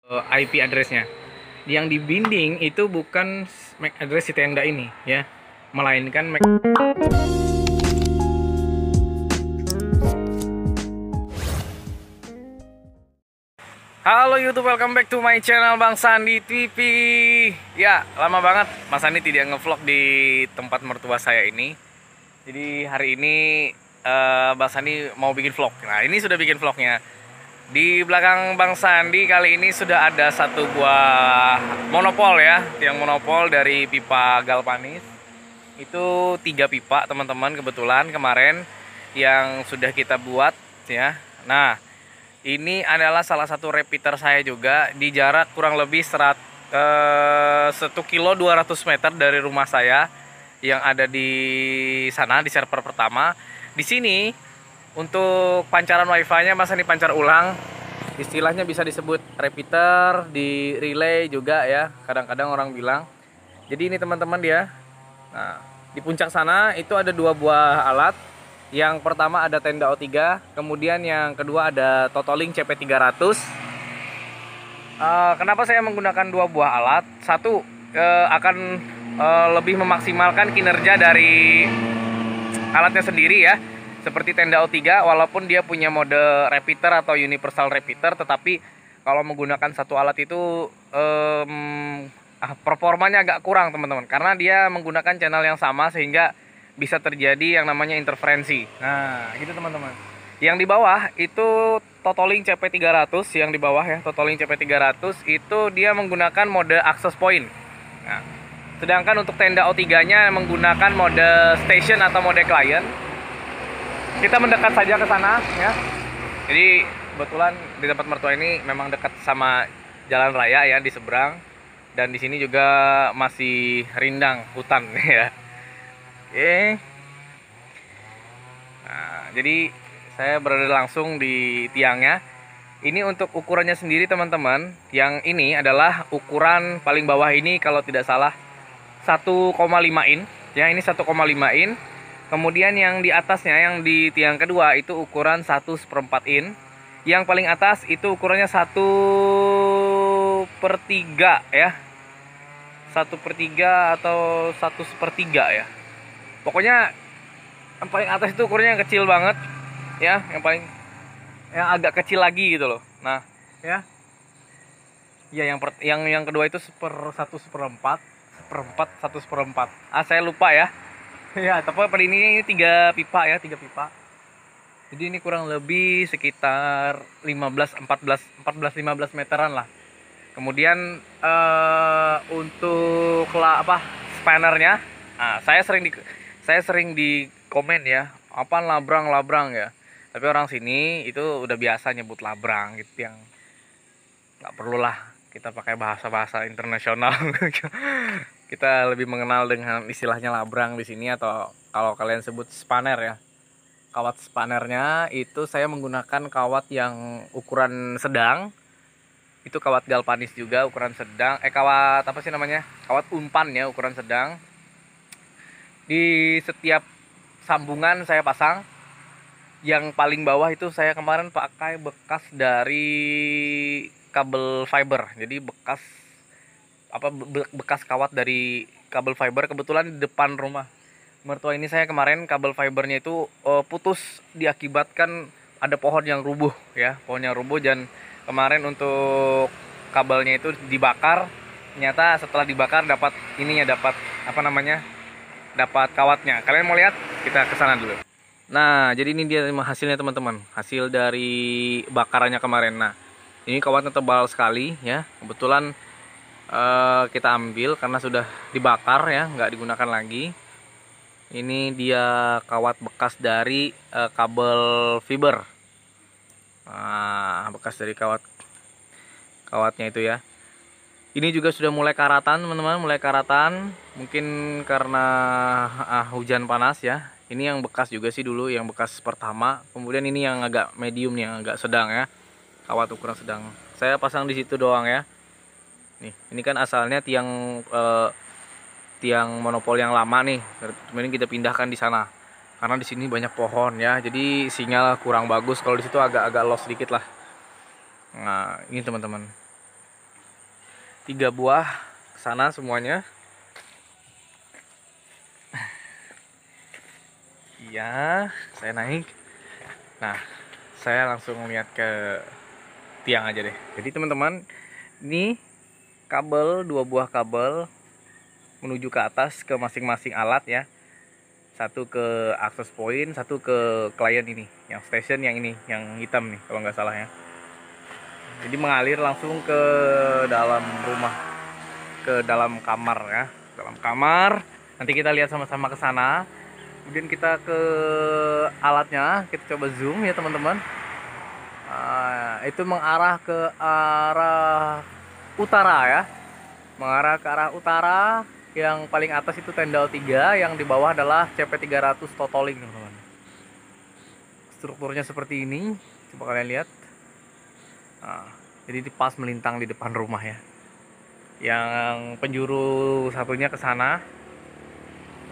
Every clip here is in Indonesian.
IP address-nya. Yang dibinding itu bukan MAC address si tenda ini ya, melainkan MAC. Halo YouTube, welcome back to my channel Bang Sandi TV. Ya, lama banget Mas Sandi tidak ngevlog di tempat mertua saya ini. Jadi hari ini Bang Sandi mau bikin vlog. Nah, ini sudah bikin vlognya. Di belakang Bang Sandi kali ini sudah ada satu buah monopol ya, tiang monopol dari pipa galvanis. Itu 3 pipa teman-teman, kebetulan kemarin yang sudah kita buat ya. Nah, ini adalah salah satu repeater saya juga di jarak kurang lebih 1 kilo 200 meter dari rumah saya yang ada di sana, di server pertama. Di sini untuk pancaran wifi-nya Mas ini pancar ulang. Istilahnya bisa disebut repeater, di relay juga ya. Kadang-kadang orang bilang. Jadi ini teman-teman dia. Nah, di puncak sana itu ada 2 buah alat. Yang pertama ada tenda O3, kemudian yang kedua ada Totolink CP300. Kenapa saya menggunakan 2 buah alat? Satu, akan lebih memaksimalkan kinerja dari alatnya sendiri ya. Seperti tenda O3, walaupun dia punya mode repeater atau universal repeater, tetapi kalau menggunakan satu alat itu performanya agak kurang teman-teman, karena dia menggunakan channel yang sama sehingga bisa terjadi yang namanya interferensi. Nah, gitu teman-teman. Yang di bawah itu Totolink CP300, yang di bawah ya, Totolink CP300 itu dia menggunakan mode access point. Nah, sedangkan untuk tenda O3-nya menggunakan mode station atau mode client. Kita mendekat saja ke sana ya. Jadi kebetulan di tempat mertua ini memang dekat sama jalan raya ya, di seberang, dan di sini juga masih rindang hutan ya. Oke. Nah, jadi saya berada langsung di tiangnya. Ini untuk ukurannya sendiri teman-teman. Yang ini adalah ukuran paling bawah ini kalau tidak salah 1,5 in. Ya, ini 1,5 in. Kemudian yang di atasnya, yang di tiang kedua itu ukuran 1/4 in. Yang paling atas itu ukurannya 1/3 ya. 1/3 atau 1/3 ya. Pokoknya yang paling atas itu ukurannya yang kecil banget ya, yang agak kecil lagi gitu loh. Nah, ya. Ya, yang kedua itu 1/4, 1/4. Saya lupa ya. Ya, tapi pada ini 3 pipa ya, 3 pipa. Jadi ini kurang lebih sekitar 15 meteran lah. Kemudian untuk spannernya, nah, saya sering di komen ya, apa labrang ya. Tapi orang sini itu udah biasa nyebut labrang gitu, yang nggak perlulah kita pakai bahasa internasional. Kita lebih mengenal dengan istilahnya labrang di sini, atau kalau kalian sebut spanner ya. Kawat spannernya itu saya menggunakan kawat yang ukuran sedang. Itu kawat galvanis juga ukuran sedang. Kawat apa sih namanya? Kawat umpan ya, ukuran sedang. Di setiap sambungan saya pasang. Yang paling bawah itu saya kemarin pakai bekas dari kabel fiber. Jadi bekas kawat dari kabel fiber. Kebetulan di depan rumah mertua ini saya kemarin kabel fibernya itu putus diakibatkan ada pohon yang rubuh ya, dan kemarin untuk kabelnya itu dibakar. Ternyata setelah dibakar dapat dapat kawatnya. Kalian mau lihat? Kita ke sana dulu. Nah, jadi ini dia hasilnya teman-teman, hasil dari bakarannya kemarin. Nah, ini kawatnya tebal sekali ya, kebetulan kita ambil karena sudah dibakar ya, nggak digunakan lagi. Ini dia kawat bekas dari kabel fiber. Nah, bekas dari kawatnya itu ya. Ini juga sudah mulai karatan teman-teman, mungkin karena hujan panas ya. Ini yang bekas juga sih dulu, yang bekas pertama. Kemudian ini yang agak medium, yang agak sedang ya, kawat ukuran sedang. Saya pasang di situ doang ya. Nih, ini kan asalnya tiang monopol yang lama nih. Kemudian kita pindahkan di sana. Karena di sini banyak pohon ya. Jadi sinyal kurang bagus. Kalau di situ agak lost sedikit lah. Nah, ini teman-teman. 3 buah ke sana semuanya. Iya, saya naik. Nah, saya langsung lihat ke tiang aja deh. Jadi teman-teman, ini kabel, 2 buah kabel menuju ke atas ke masing-masing alat ya. Satu ke access point, satu ke klien ini, yang station yang ini, yang hitam nih kalau nggak salah ya. Jadi mengalir langsung ke dalam rumah, ke dalam kamar ya, dalam kamar. Nanti kita lihat sama-sama ke sana. Kemudian kita ke alatnya, kita coba zoom ya teman-teman. Itu mengarah ke arah utara ya, mengarah ke arah utara. Yang paling atas itu tenda 3, yang di bawah adalah CP300 totaling teman-teman. Strukturnya seperti ini, coba kalian lihat. Jadi pas melintang di depan rumah ya. Yang penjuru satunya ke sana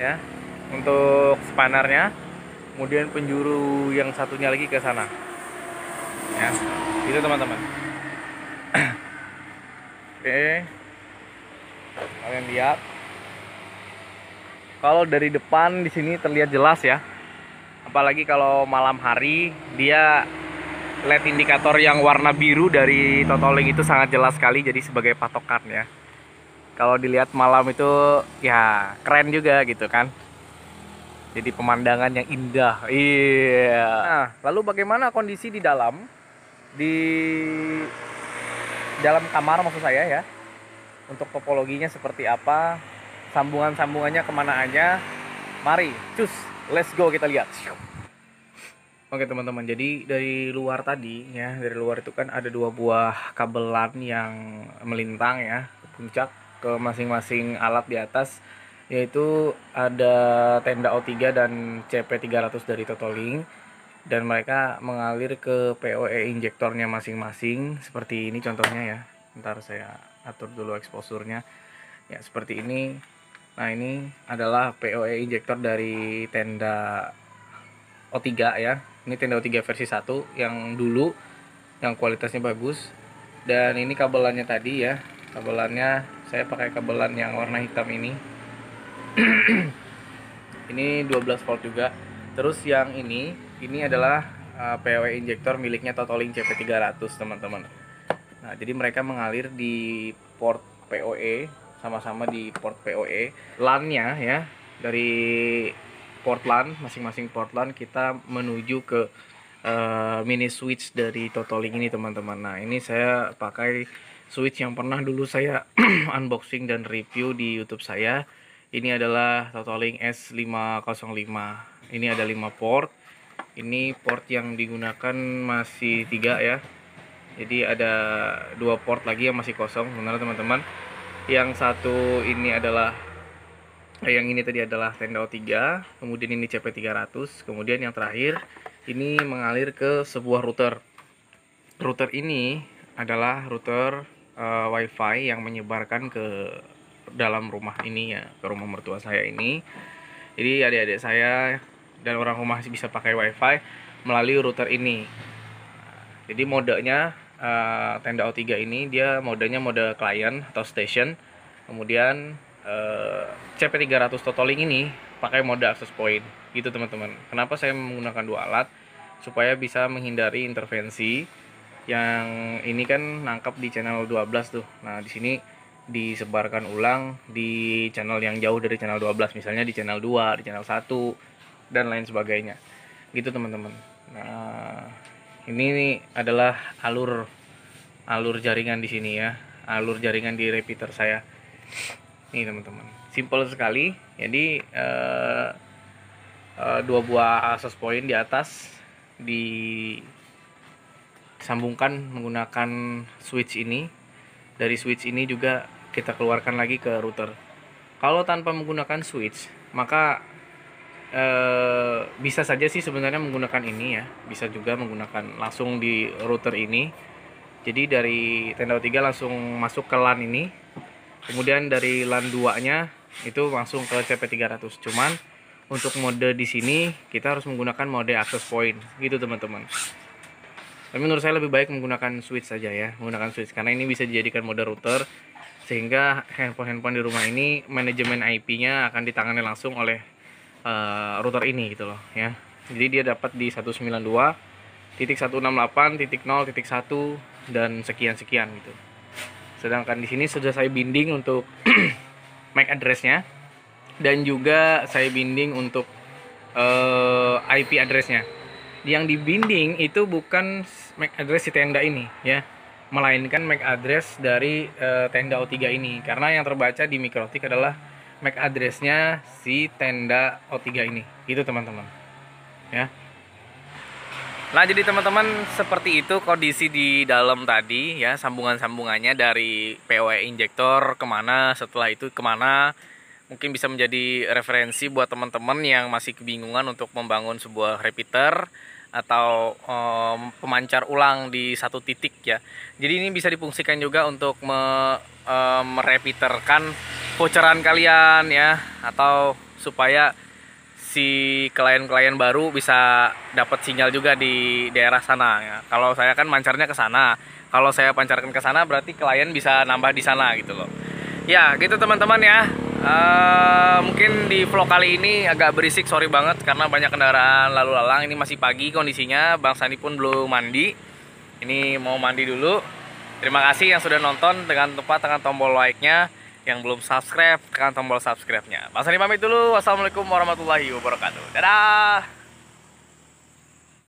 ya, untuk spannernya. Kemudian penjuru yang satunya lagi ke sana ya, itu teman-teman. Oke, kalian lihat kalau dari depan di sini terlihat jelas ya, apalagi kalau malam hari. Dia LED indikator yang warna biru dari totaling itu sangat jelas sekali, jadi sebagai patokan ya. Kalau dilihat malam itu ya keren juga gitu kan, jadi pemandangan yang indah. Iya. Nah, lalu bagaimana kondisi di dalam kamar maksud saya ya, untuk topologinya seperti apa, sambungannya kemana aja. Mari cus, let's go, kita lihat. Oke teman-teman, jadi dari luar tadi ya, dari luar itu kan ada 2 buah kabel LAN yang melintang ya ke puncak, ke masing-masing alat di atas, yaitu ada tenda O3 dan CP300 dari Totoling, dan mereka mengalir ke PoE injektornya masing-masing seperti ini contohnya ya. Ntar saya atur dulu exposure-nya ya, seperti ini. Nah, ini adalah PoE injektor dari tenda O3 ya. Ini tenda O3 versi 1 yang dulu, yang kualitasnya bagus. Dan ini kabelannya tadi ya, kabelannya saya pakai kabelan yang warna hitam ini. Ini 12 volt juga. Terus yang ini adalah PoE injektor miliknya Totoling CP300 teman-teman. Nah, jadi mereka mengalir di port PoE, sama-sama di port PoE. LAN-nya ya, dari port LAN, masing-masing port LAN kita menuju ke mini switch dari Totoling ini teman-teman. Nah, ini saya pakai switch yang pernah dulu saya unboxing dan review di YouTube saya. Ini adalah Totoling S505. Ini ada 5 port. Ini port yang digunakan masih 3 ya. Jadi ada 2 port lagi yang masih kosong sebenarnya teman-teman. Yang satu ini adalah yang ini tadi adalah tenda O3, kemudian ini CP300, kemudian yang terakhir ini mengalir ke sebuah router. Router ini adalah router WiFi yang menyebarkan ke dalam rumah ini ya, ke rumah mertua saya ini. Jadi adik-adik saya dan orang rumah bisa pakai WiFi melalui router ini. Jadi modenya tenda O3 ini dia modenya mode client atau station. Kemudian CP300 Totoling ini pakai mode access point gitu teman-teman. Kenapa saya menggunakan 2 alat? Supaya bisa menghindari intervensi. Yang ini kan nangkap di channel 12 tuh. Nah, di sini disebarkan ulang di channel yang jauh dari channel 12, misalnya di channel 2, di channel 1 dan lain sebagainya. Gitu teman-teman. Nah, ini adalah alur jaringan di sini ya. Alur jaringan di repeater saya. Nih teman-teman, simple sekali. Jadi 2 buah access point di atas disambungkan menggunakan switch ini. Dari switch ini juga kita keluarkan lagi ke router. Kalau tanpa menggunakan switch, maka bisa saja sih sebenarnya menggunakan ini ya. Bisa juga menggunakan langsung di router ini. Jadi dari tenda O3 langsung masuk ke LAN ini. Kemudian dari LAN 2-nya itu langsung ke CP300. Cuman untuk mode di sini kita harus menggunakan mode access point gitu teman-teman. Tapi menurut saya lebih baik menggunakan switch saja ya, menggunakan switch karena ini bisa dijadikan mode router sehingga handphone di rumah ini manajemen IP-nya akan ditangani langsung oleh router ini gitu loh ya. Jadi dia dapat di 192.168.0.1 dan sekian gitu. Sedangkan di sini sudah saya binding untuk MAC address-nya dan juga saya binding untuk IP address-nya. Yang dibinding itu bukan MAC address si tenda ini ya, melainkan MAC address dari tenda O3 ini, karena yang terbaca di mikrotik adalah MAC address-nya si tenda O3 ini. Gitu teman-teman ya. Nah, jadi teman-teman seperti itu kondisi di dalam tadi ya, sambungan-sambungannya dari PoE injektor kemana, setelah itu kemana. Mungkin bisa menjadi referensi buat teman-teman yang masih kebingungan untuk membangun sebuah repeater atau pemancar ulang di satu titik ya. Jadi ini bisa difungsikan juga untuk merepeaterkan voucheran kalian ya, atau supaya si klien-klien baru bisa dapat sinyal juga di daerah sana ya. Kalau saya kan mancarnya ke sana, kalau saya pancarkan ke sana berarti klien bisa nambah di sana gitu loh. Ya gitu teman-teman ya. Mungkin di vlog kali ini agak berisik, sorry banget karena banyak kendaraan lalu lalang. Ini masih pagi kondisinya, Bang Sandi pun belum mandi. Ini mau mandi dulu. Terima kasih yang sudah nonton, dengan tepat tekan tombol like-nya. Yang belum subscribe, tekan tombol subscribe-nya. Bang Sandi pamit dulu. Wassalamualaikum warahmatullahi wabarakatuh. Dadah.